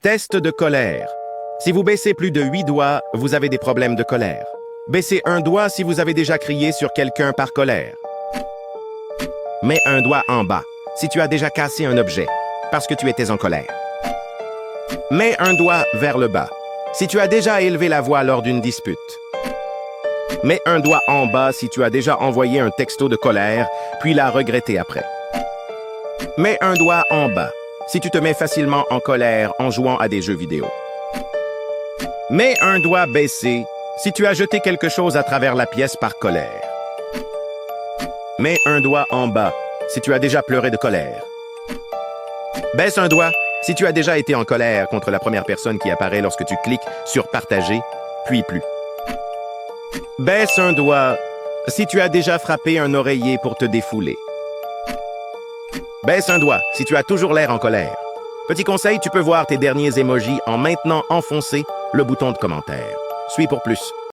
Test de colère. Si vous baissez plus de 8 doigts, vous avez des problèmes de colère. Baissez un doigt si vous avez déjà crié sur quelqu'un par colère. Mets un doigt en bas si tu as déjà cassé un objet parce que tu étais en colère. Mets un doigt vers le bas si tu as déjà élevé la voix lors d'une dispute. Mets un doigt en bas si tu as déjà envoyé un texto de colère, puis l'as regretté après. Mets un doigt en bas si tu te mets facilement en colère en jouant à des jeux vidéo. Mets un doigt baissé si tu as jeté quelque chose à travers la pièce par colère. Mets un doigt en bas si tu as déjà pleuré de colère. Baisse un doigt si tu as déjà été en colère contre la première personne qui apparaît lorsque tu cliques sur « Partager », puis plus. Baisse un doigt si tu as déjà frappé un oreiller pour te défouler. Baisse un doigt si tu as toujours l'air en colère. Petit conseil, tu peux voir tes derniers emojis en maintenant enfoncé le bouton de commentaire. Suis pour plus.